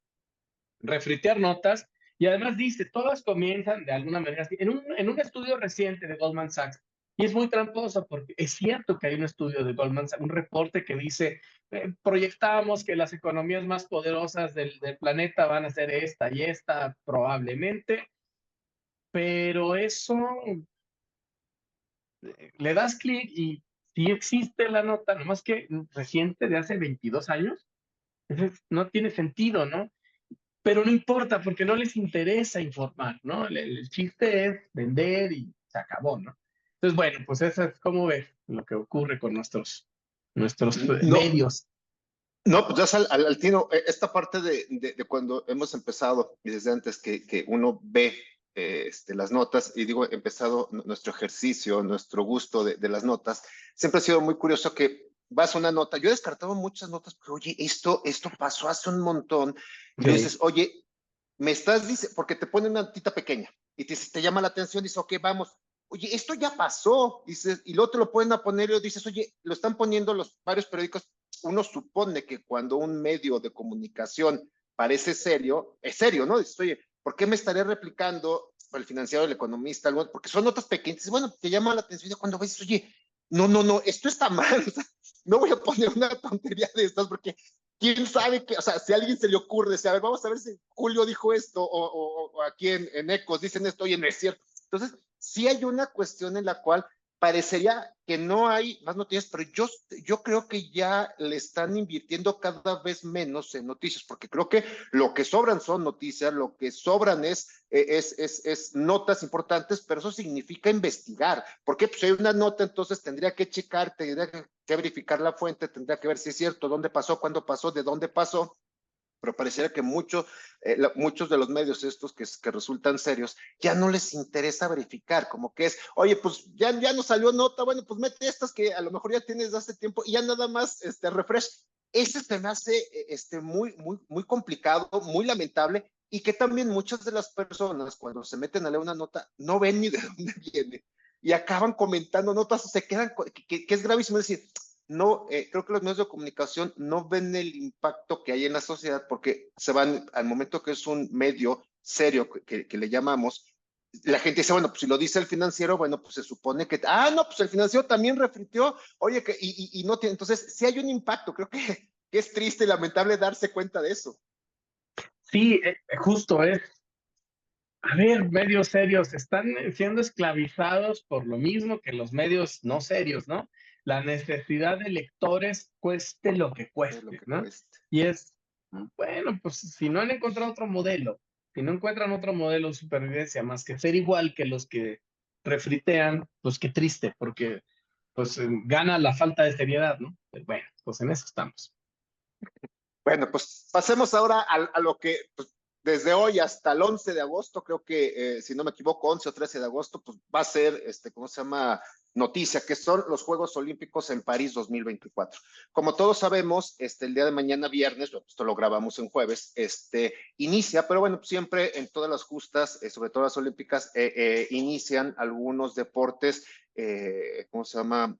Speaker 2: refritear notas y además dice, todas comienzan de alguna manera así. En un estudio reciente de Goldman Sachs, y es muy tramposo porque es cierto que hay un estudio de Goldman Sachs, un reporte que dice, proyectamos que las economías más poderosas del planeta van a ser esta y esta probablemente, pero eso le das clic y sí existe la nota, nomás que reciente de hace 22 años, entonces no tiene sentido, ¿no? Pero no importa porque no les interesa informar, ¿no? El chiste es vender y se acabó, ¿no? Entonces, bueno, pues eso es como ves lo que ocurre con nuestros
Speaker 1: No,
Speaker 2: medios.
Speaker 1: no, pues ya al tino, esta parte de cuando hemos empezado y desde antes que uno ve las notas y digo, empezado nuestro ejercicio, nuestro gusto de las notas, siempre ha sido muy curioso que vas a una nota, yo he descartado muchas notas, pero oye, esto pasó hace un montón, y lo
Speaker 2: Sí,
Speaker 1: dices, oye, me estás diciendo, porque te ponen una notita pequeña y te llama la atención, dices, ok, vamos, oye, esto ya pasó, dices, y luego te lo pueden a poner y dices, oye, lo están poniendo los varios periódicos. Uno supone que cuando un medio de comunicación parece serio, es serio, ¿no? Dices, oye, ¿por qué me estaré replicando el financiero, el economista, algo? Porque son notas pequeñas. Bueno, te llama la atención y cuando ves, oye, no, esto está mal. O sea, no voy a poner una tontería de estas porque quién sabe que, o sea, si a alguien se le ocurre, a ver, vamos a ver si Julio dijo esto o aquí en Ecos dicen esto, oye, no es cierto. Entonces, sí hay una cuestión en la cual parecería que no hay más noticias, pero yo creo que ya le están invirtiendo cada vez menos en noticias, porque creo que lo que sobran son noticias, lo que sobran es notas importantes, pero eso significa investigar, porque pues, si hay una nota, entonces tendría que checar, tendría que verificar la fuente, tendría que ver si es cierto, dónde pasó, cuándo pasó, de dónde pasó, pero pareciera que muchos de los medios estos que resultan serios ya no les interesa verificar, como que es, oye, pues ya nos salió nota, bueno, pues mete estas que a lo mejor ya tienes de hace tiempo y ya nada más refresh. ese se me hace muy complicado, muy lamentable, y que también muchas de las personas cuando se meten a leer una nota no ven ni de dónde viene y acaban comentando notas, se quedan, que es gravísimo. Es decir, no, creo que los medios de comunicación no ven el impacto que hay en la sociedad porque se van al momento que es un medio serio que le llamamos. La gente dice, bueno, pues si lo dice el financiero, bueno, pues se supone que, no, pues el financiero también refritió, oye, y no tiene, entonces sí hay un impacto, creo que es triste y lamentable darse cuenta de eso.
Speaker 2: Sí, justo es. A ver, medios serios están siendo esclavizados por lo mismo que los medios no serios, ¿no? La necesidad de lectores cueste lo que
Speaker 1: De lo
Speaker 2: cueste,
Speaker 1: que
Speaker 2: ¿no?
Speaker 1: cueste.
Speaker 2: Y es, bueno, pues si no han encontrado otro modelo, si no encuentran otro modelo de supervivencia más que ser igual que los que refritean, pues qué triste, porque pues gana la falta de seriedad, ¿no? Pero bueno, pues en eso estamos.
Speaker 1: Bueno, pues pasemos ahora a lo que pues, desde hoy hasta el 11 de agosto, creo que si no me equivoco, 11 o 13 de agosto, pues va a ser, ¿cómo se llama? Noticia, que son los Juegos Olímpicos en París 2024. Como todos sabemos, el día de mañana viernes, esto lo grabamos en jueves, inicia, pero bueno, siempre en todas las justas, sobre todo las olímpicas, inician algunos deportes, ¿cómo se llama?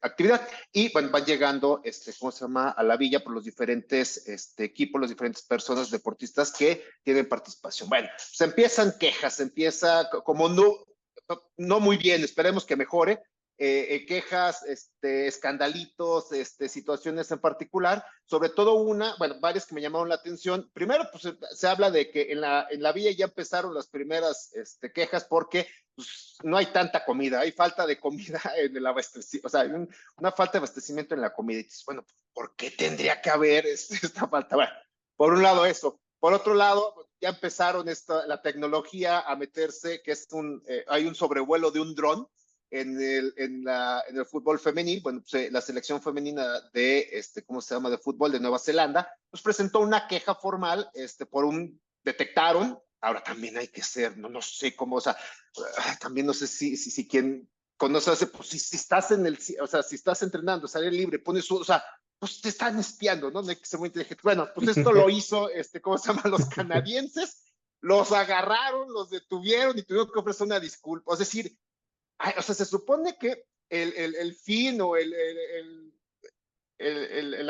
Speaker 1: Actividad. Y bueno, van llegando, ¿cómo se llama? A la villa por los diferentes equipos, las diferentes personas deportistas que tienen participación. Bueno, se empiezan quejas, se empieza como no muy bien, esperemos que mejore. Quejas, escandalitos, situaciones en particular, sobre todo bueno, varias que me llamaron la atención. Primero, pues se habla de que en la villa ya empezaron las primeras quejas porque pues, no hay tanta comida, hay falta de comida en el abastecimiento, o sea, hay una falta de abastecimiento en la comida. Y dices, bueno, ¿por qué tendría que haber esta falta? Bueno, por un lado eso. Por otro lado, ya empezaron la tecnología a meterse, que es hay un sobrevuelo de un dron en el fútbol femenil. Bueno, pues, la selección femenina de, ¿cómo se llama?, de fútbol de Nueva Zelanda, pues presentó una queja formal, detectaron, ahora también hay que ser, no sé cómo, o sea, también no sé si quien conoce, pues si estás o sea, si estás entrenando, salir libre, pones, o sea, pues te están espiando, ¿no? No hay que ser muy inteligente. Bueno, pues esto lo hizo, ¿cómo se llama?, los canadienses, los agarraron, los detuvieron y tuvieron que ofrecer una disculpa. Es decir, o sea, se supone que el fin o el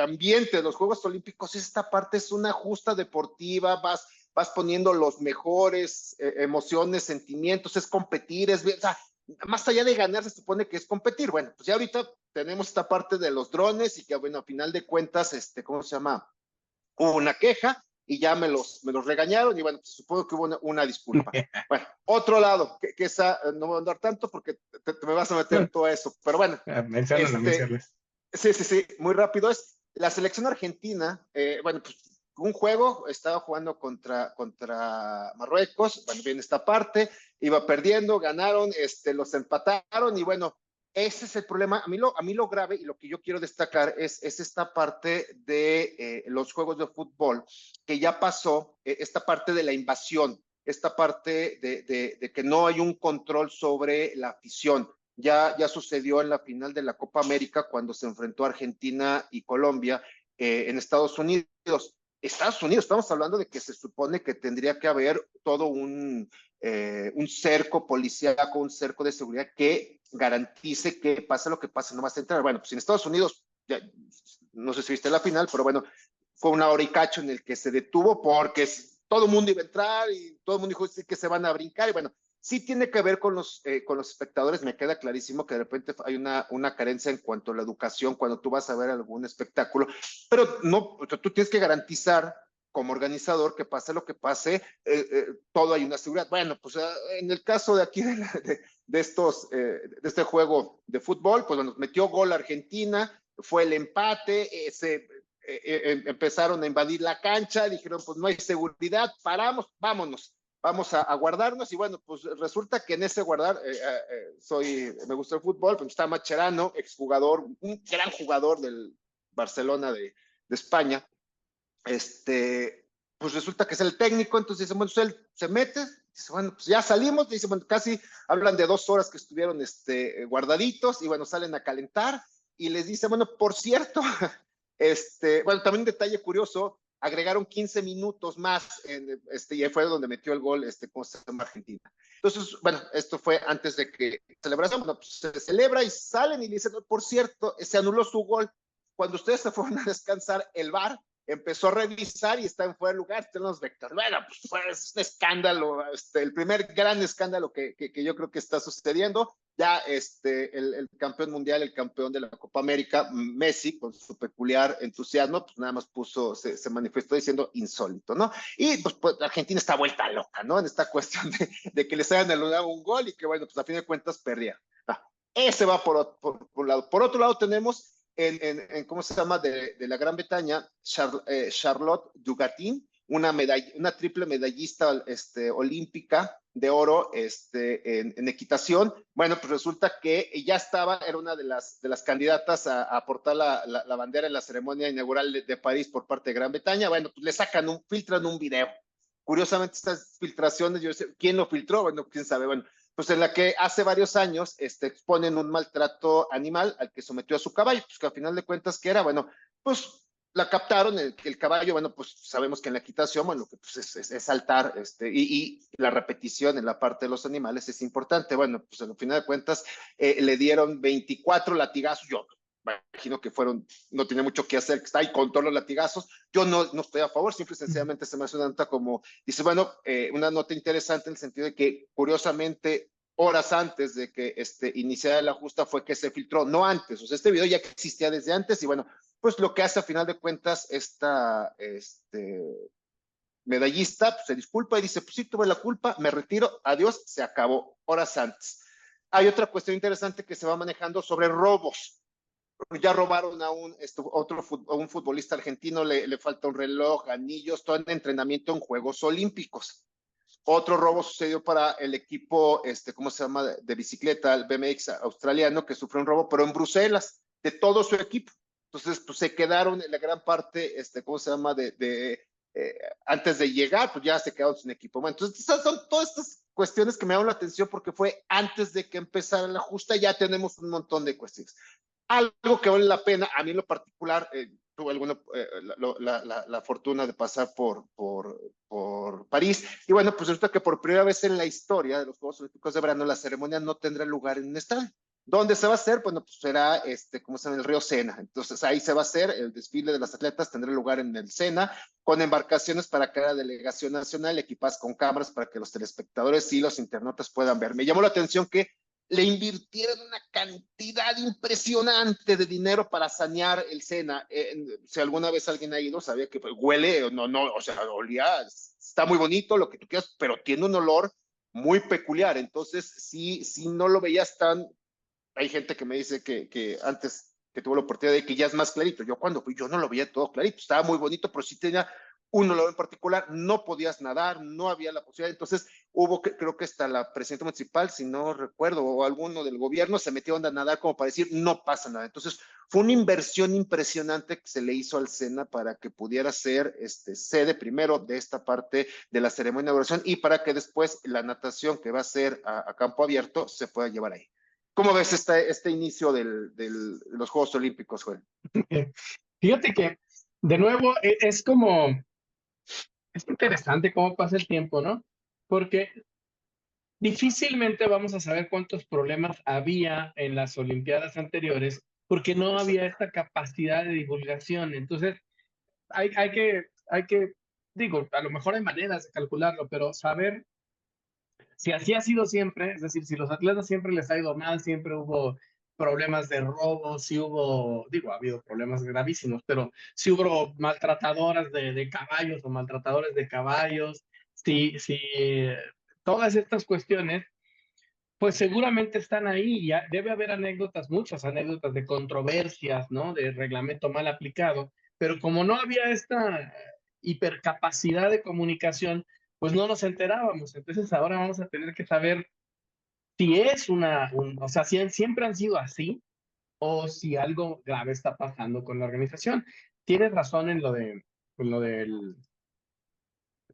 Speaker 1: ambiente de los Juegos Olímpicos, esta parte es una justa deportiva, vas poniendo los mejores emociones, sentimientos, es competir, o sea, más allá de ganar se supone que es competir. Bueno, pues ya ahorita tenemos esta parte de los drones y que, bueno, a final de cuentas, ¿cómo se llama? Hubo una queja y ya me los regañaron y bueno, pues supongo que hubo una disculpa. Bueno, otro lado, que esa no voy a andar tanto porque te me vas a meter todo eso, pero bueno,
Speaker 2: Menciónalo.
Speaker 1: sí, muy rápido. Es la selección argentina, bueno, pues un juego, estaba jugando contra Marruecos, bueno, viene esta parte, iba perdiendo, ganaron, los empataron y bueno, ese es el problema. A mí lo grave y lo que yo quiero destacar es esta parte de los juegos de fútbol, que ya pasó, esta parte de la invasión, esta parte de que no hay un control sobre la afición. Ya sucedió en la final de la Copa América cuando se enfrentó Argentina y Colombia en Estados Unidos. Estados Unidos, estamos hablando de que se supone que tendría que haber todo un cerco policíaco, un cerco de seguridad que garantice que pase lo que pase, no vas a entrar. Bueno, pues en Estados Unidos, ya, no sé si viste la final, pero bueno, fue una hora y cacho en el que se detuvo porque todo el mundo iba a entrar y todo el mundo dijo que se van a brincar y bueno, sí tiene que ver con los espectadores, me queda clarísimo que de repente hay una carencia en cuanto a la educación cuando tú vas a ver algún espectáculo, pero no, tú tienes que garantizar como organizador que pase lo que pase, todo hay una seguridad. Bueno, pues en el caso de aquí de este juego de fútbol, pues bueno, metió gol Argentina, fue el empate, empezaron a invadir la cancha, dijeron pues no hay seguridad, paramos, vámonos. Vamos a guardarnos y bueno, pues resulta que en ese guardar, me gusta el fútbol, pues está Mascherano, exjugador, un gran jugador del Barcelona de España, pues resulta que es el técnico, entonces dice, bueno, pues él se mete, dice, bueno, pues ya salimos, dice, bueno, casi hablan de 2 horas que estuvieron guardaditos y bueno, salen a calentar y les dice, bueno, por cierto, Bueno, también un detalle curioso, agregaron 15 minutos más y ahí fue donde metió el gol ¿cómo se llama? Argentina. Entonces, bueno, esto fue antes de que celebración, bueno, pues se celebra y salen y dicen, por cierto, se anuló su gol. Cuando ustedes se fueron a descansar, el VAR empezó a revisar y está en fuera de lugar, tenemos vector. Bueno, pues fue un escándalo, el primer gran escándalo que yo creo que está sucediendo. Ya el campeón mundial, el campeón de la Copa América, Messi, con su peculiar entusiasmo, pues nada más se manifestó diciendo insólito, ¿no? Y pues Argentina está vuelta loca, ¿no? En esta cuestión de que les hayan anulado un gol y que, bueno, pues a fin de cuentas perdieron. Ese va por un lado. Por otro lado tenemos ¿cómo se llama? De la Gran Bretaña, Charlotte Dugatin, una triple medallista olímpica de oro en equitación. Bueno, pues resulta que ya era una de las candidatas a aportar la bandera en la ceremonia inaugural de París por parte de Gran Bretaña. Bueno, pues le filtran un video. Curiosamente, estas filtraciones, yo sé, ¿quién lo filtró? Bueno, quién sabe. Bueno, pues en la que hace varios años exponen un maltrato animal al que sometió a su caballo, pues que al final de cuentas, ¿qué era? Bueno, pues la captaron, el caballo, bueno, pues sabemos que en la equitación, bueno, que pues es saltar, y la repetición en la parte de los animales es importante. Bueno, pues al final de cuentas le dieron 24 latigazos, yo imagino que no tenía mucho que hacer, que está ahí con todos los latigazos. Yo no estoy a favor, simple y sencillamente se me hace una nota como, dice, bueno, una nota interesante en el sentido de que, curiosamente, horas antes de que iniciara la justa fue que se filtró, no antes, o sea, este video ya existía desde antes y bueno, pues lo que hace a final de cuentas esta medallista, pues, se disculpa y dice, pues sí, tuve la culpa, me retiro, adiós, se acabó, horas antes. Hay otra cuestión interesante que se va manejando sobre robos. Ya robaron a un futbolista argentino, le falta un reloj, anillos, todo en entrenamiento en Juegos Olímpicos. Otro robo sucedió para el equipo, ¿cómo se llama? De bicicleta, el BMX australiano, que sufrió un robo, pero en Bruselas, de todo su equipo. Entonces, pues se quedaron en la gran parte, ¿cómo se llama? Antes de llegar, pues ya se quedaron sin equipo. Bueno, entonces, son todas estas cuestiones que me llaman la atención porque fue antes de que empezara la justa, ya tenemos un montón de cuestiones. Algo que vale la pena, a mí en lo particular, tuve la fortuna de pasar por París, y bueno, pues resulta que por primera vez en la historia de los Juegos Olímpicos de Verano, la ceremonia no tendrá lugar en un estadio. ¿Dónde se va a hacer? Bueno, pues será, ¿cómo se llama? El río Sena. Entonces ahí se va a hacer el desfile de las atletas, tendrá lugar en el Sena, con embarcaciones para cada delegación nacional, equipadas con cámaras para que los telespectadores y los internautas puedan ver. Me llamó la atención que le invirtieron una cantidad impresionante de dinero para sanear el Sena. Si alguna vez alguien ha ido, sabía que huele, o sea, olía, está muy bonito, lo que tú quieras, pero tiene un olor muy peculiar. Entonces, sí no lo veías tan. Hay gente que me dice que antes que tuvo la oportunidad de que ya es más clarito. Yo cuando fui, yo no lo veía todo clarito, estaba muy bonito, pero sí tenía un olor en particular, no podías nadar, no había la posibilidad. Entonces creo que hasta la presidenta municipal, si no recuerdo, o alguno del gobierno se metió a nadar como para decir, no pasa nada. Entonces fue una inversión impresionante que se le hizo al SENA para que pudiera ser sede primero de esta parte de la ceremonia de inauguración y para que después la natación que va a ser a campo abierto se pueda llevar ahí. ¿Cómo ves este inicio de los Juegos Olímpicos, Joel?
Speaker 2: Fíjate que, de nuevo, es interesante cómo pasa el tiempo, ¿no? Porque difícilmente vamos a saber cuántos problemas había en las Olimpiadas anteriores, porque no había esta capacidad de divulgación. Entonces, hay que, digo, a lo mejor hay maneras de calcularlo, pero saber si así ha sido siempre, es decir, si los atletas siempre les ha ido mal, siempre hubo problemas de robo, si hubo, digo, ha habido problemas gravísimos, pero si hubo maltratadoras de caballos o maltratadores de caballos, si todas estas cuestiones, pues seguramente están ahí y debe haber anécdotas, muchas anécdotas de controversias, ¿no? De reglamento mal aplicado, pero como no había esta hipercapacidad de comunicación, pues no nos enterábamos. Entonces ahora vamos a tener que saber si es o sea, si siempre han sido así o si algo grave está pasando con la organización. Tienes razón en lo del,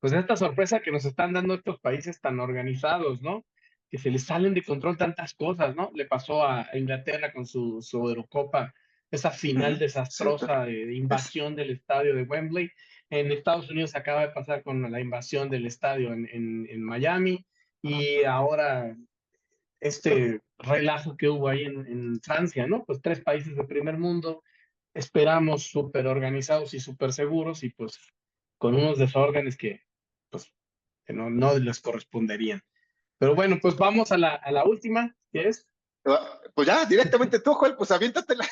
Speaker 2: pues esta sorpresa que nos están dando estos países tan organizados, ¿no? Que se les salen de control tantas cosas, ¿no? Le pasó a Inglaterra con su Eurocopa esa final
Speaker 1: Sí,
Speaker 2: desastrosa de
Speaker 1: es,
Speaker 2: invasión del estadio de Wembley. En Estados Unidos acaba de pasar con la invasión del estadio en Miami, y ahora este relajo que hubo ahí en Francia, ¿no? Pues 3 países de primer mundo, esperamos súper organizados y súper seguros, y pues con unos desórdenes pues, que no les corresponderían. Pero bueno, pues vamos a la última, que es,
Speaker 1: pues ya, directamente tú, Joel, pues aviéntatela.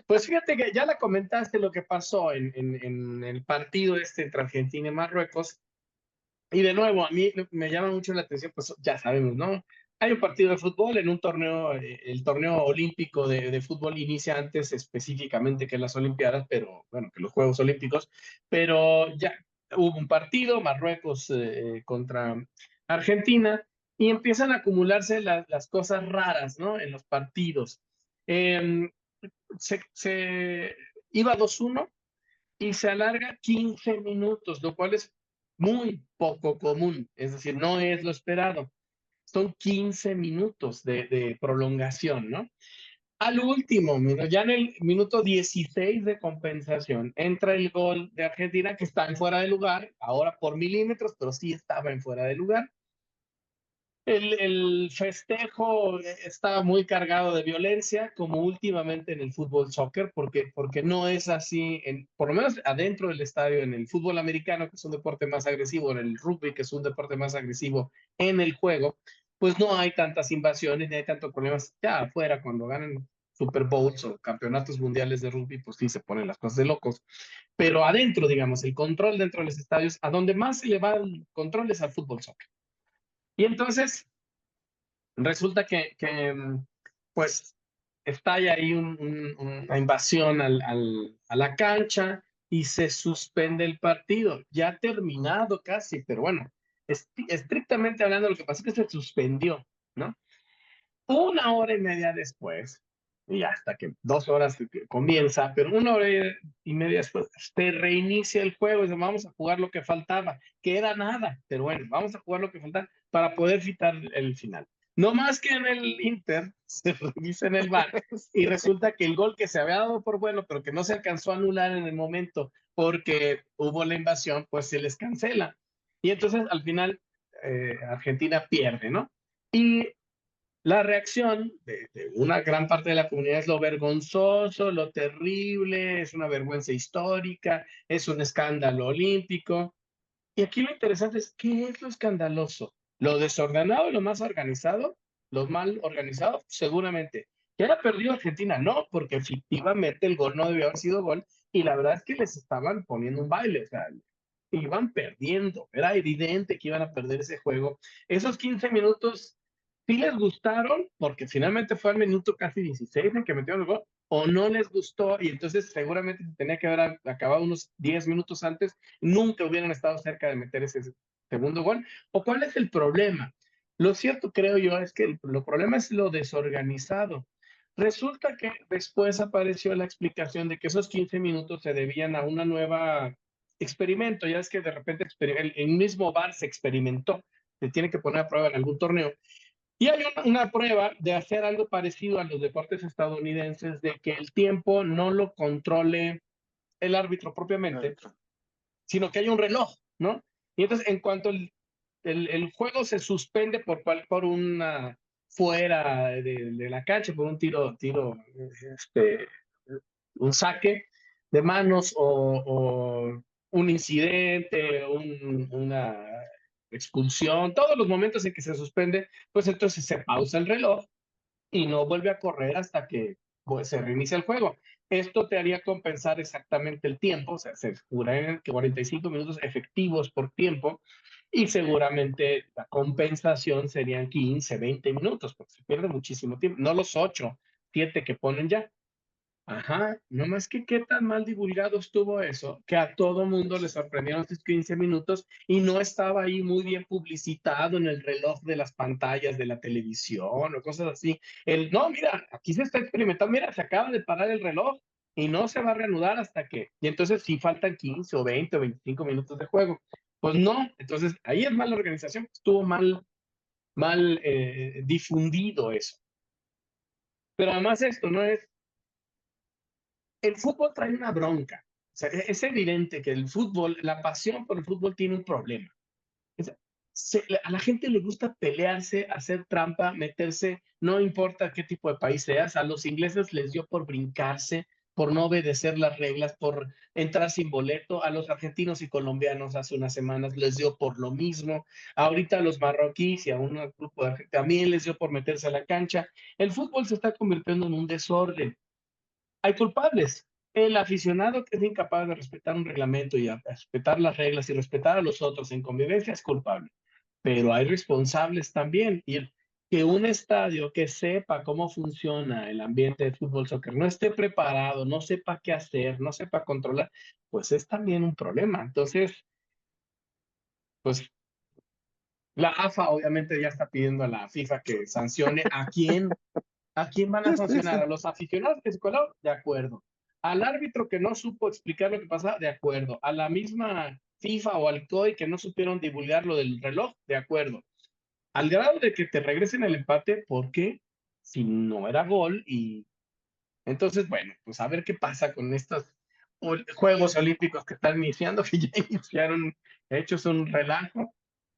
Speaker 2: pues fíjate que ya la comentaste lo que pasó en el partido este entre Argentina y Marruecos. Y de nuevo, a mí me llama mucho la atención, pues ya sabemos, ¿no? Hay un partido de fútbol en un torneo, el torneo olímpico de fútbol inicia antes específicamente que las Olimpiadas, pero bueno, que los Juegos Olímpicos, pero ya hubo un partido, Marruecos contra Argentina, y empiezan a acumularse las cosas raras, ¿no? En los partidos. Eh, se iba 2-1 y se alarga 15 minutos, lo cual es muy poco común, es decir, no es lo esperado. Son 15 minutos de prolongación, ¿no? Al último, ya en el minuto 16 de compensación, entra el gol de Argentina, que está en fuera de lugar, ahora por milímetros, pero sí estaba en fuera de lugar. El festejo está muy cargado de violencia, como últimamente en el fútbol soccer, porque no es así, por lo menos adentro del estadio, en el fútbol americano, que es un deporte más agresivo, en el rugby, que es un deporte más agresivo en el juego, pues no hay tantas invasiones, ni hay tantos problemas. Ya afuera, cuando ganan Super Bowls o campeonatos mundiales de rugby, pues sí se ponen las cosas de locos. Pero adentro, digamos, el control dentro de los estadios, a donde más se le va el control es al fútbol soccer. Y entonces resulta que pues estalla ahí una invasión a la cancha y se suspende el partido. Ya terminado casi, pero bueno, estrictamente hablando, lo que pasa es que se suspendió, ¿no? 1 hora y media después, y hasta que 2 horas que comienza, pero 1 hora y media después se reinicia el juego y dice, vamos a jugar lo que faltaba, que era nada, pero bueno, vamos a jugar lo que faltaba para poder quitar el final. No más que en el Inter se revisa en el VAR y resulta que el gol que se había dado por bueno, pero que no se alcanzó a anular en el momento porque hubo la invasión, pues se les cancela. Y entonces al final Argentina pierde, ¿no? Y la reacción de una gran parte de la comunidad es lo vergonzoso, lo terrible, es una vergüenza histórica, es un escándalo olímpico. Y aquí lo interesante es, ¿qué es lo escandaloso? ¿Lo desordenado y lo más organizado? ¿Lo mal organizado? Seguramente. ¿Que haya perdido Argentina? No, porque efectivamente el gol no debió haber sido gol, y la verdad es que les estaban poniendo un baile, o sea, iban perdiendo, era evidente que iban a perder ese juego. Esos 15 minutos sí les gustaron, porque finalmente fue al minuto casi 16 en que metieron el gol, o no les gustó, y entonces seguramente tenía que haber acabado unos 10 minutos antes, nunca hubieran estado cerca de meter ese segundo gol. ¿O cuál es el problema? Lo cierto, creo yo, es que el problema es lo desorganizado. Resulta que después apareció la explicación de que esos 15 minutos se debían a una nueva experimento. Ya es que de repente el mismo VAR se experimentó, se tiene que poner a prueba en algún torneo. Y hay una prueba de hacer algo parecido a los deportes estadounidenses, de que el tiempo no lo controle el árbitro propiamente, sino que hay un reloj, ¿no? Y entonces, en cuanto el juego se suspende por una fuera de la cancha, por un tiro, un saque de manos o un incidente, una expulsión, todos los momentos en que se suspende, pues entonces se pausa el reloj y no vuelve a correr hasta que pues, se reinicia el juego. Esto te haría compensar exactamente el tiempo, o sea, se jurarían que 45 minutos efectivos por tiempo, y seguramente la compensación serían 15, 20 minutos, porque se pierde muchísimo tiempo, no los 8, 7 que ponen ya. Ajá, no más que qué tan mal divulgado estuvo eso, que a todo mundo le sorprendieron estos 15 minutos y no estaba ahí muy bien publicitado en el reloj de las pantallas de la televisión o cosas así. No, mira, aquí se está experimentando, mira, se acaba de parar el reloj y no se va a reanudar hasta que, y entonces sí faltan 15 o 20 o 25 minutos de juego. Pues no, entonces ahí es mala organización, estuvo mal difundido eso. Pero además esto no es el fútbol trae una bronca. O sea, es evidente que el fútbol, la pasión por el fútbol tiene un problema. Es- a la gente le gusta pelearse, hacer trampa, meterse, no importa qué tipo de país seas. A los ingleses les dio por brincarse, por no obedecer las reglas, por entrar sin boleto. A los argentinos y colombianos hace unas semanas les dio por lo mismo. Ahorita a los marroquíes y a un grupo de también les dio por meterse a la cancha. El fútbol se está convirtiendo en un desorden. Hay culpables. El aficionado que es incapaz de respetar un reglamento y a respetar las reglas y respetar a los otros en convivencia es culpable. Pero hay responsables también. Y que un estadio que sepa cómo funciona el ambiente de fútbol, soccer, no esté preparado, no sepa qué hacer, no sepa controlar, pues es también un problema. Entonces, pues la AFA obviamente ya está pidiendo a la FIFA que sancione ¿A quién van a
Speaker 1: Sí,
Speaker 2: sancionar?
Speaker 1: sí.
Speaker 2: ¿A los aficionados que se colaron? De acuerdo. ¿Al árbitro que no supo explicar lo que pasaba? De acuerdo. ¿A la misma FIFA o al COI que no supieron divulgar lo del reloj? De acuerdo. Al grado de que te regresen el empate, porque si no era gol y entonces, bueno, pues a ver qué pasa con estos Juegos Olímpicos que están iniciando, que ya iniciaron, hechos un relajo.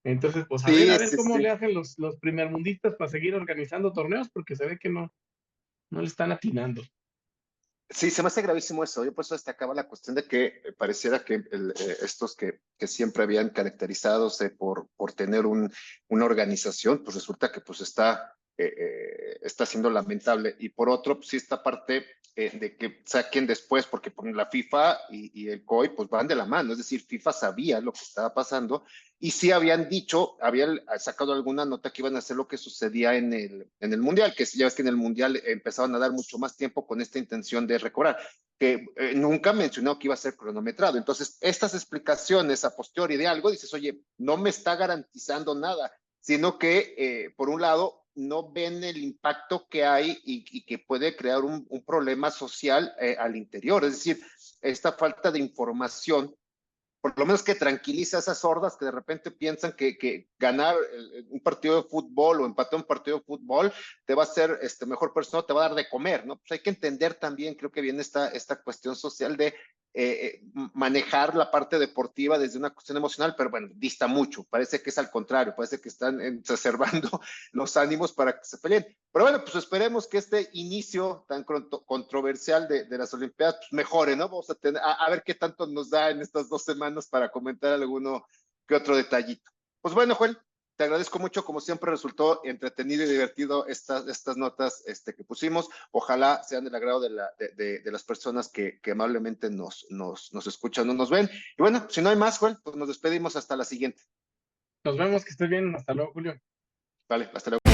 Speaker 2: Entonces, pues a
Speaker 1: Sí,
Speaker 2: ver
Speaker 1: sí,
Speaker 2: cómo
Speaker 1: sí.
Speaker 2: le hacen los primermundistas para seguir organizando torneos, porque se ve que no le están atinando.
Speaker 1: Sí, se me hace gravísimo eso. Yo por eso destacaba la cuestión de que pareciera que estos que siempre habían caracterizadose por tener una organización, pues resulta que pues está siendo lamentable. Y por otro, pues sí, esta parte de que saquen después, porque por la FIFA y el COI pues van de la mano. Es decir, FIFA sabía lo que estaba pasando y sí habían dicho, habían sacado alguna nota que iban a hacer lo que sucedía en el Mundial, que ya ves que en el Mundial empezaban a dar mucho más tiempo con esta intención de recobrar, que nunca mencionó que iba a ser cronometrado. Entonces, estas explicaciones a posteriori de algo, dices, oye, no me está garantizando nada, sino que, por un lado, no ven el impacto que hay y que puede crear un problema social al interior. Es decir, esta falta de información por lo menos que tranquiliza a esas hordas que de repente piensan que ganar un partido de fútbol o empatar un partido de fútbol te va a hacer mejor persona, te va a dar de comer, ¿no? Pues hay que entender también, creo que viene esta cuestión social de manejar la parte deportiva desde una cuestión emocional, pero bueno, dista mucho, parece que es al contrario, parece que están exacerbando los ánimos para que se peleen. Pero bueno, pues esperemos que este inicio tan controversial de las Olimpiadas pues mejore, ¿no? Vamos a ver qué tanto nos da en estas 2 semanas para comentar alguno que otro detallito. Pues bueno, Joel, te agradezco mucho, como siempre resultó entretenido y divertido estas notas que pusimos. Ojalá sean del agrado de las personas que amablemente nos escuchan o nos ven. Y bueno, si no hay más, Joel, pues nos despedimos hasta la siguiente.
Speaker 2: Nos vemos, que estés bien. Hasta luego, Julio.
Speaker 1: Vale, hasta luego.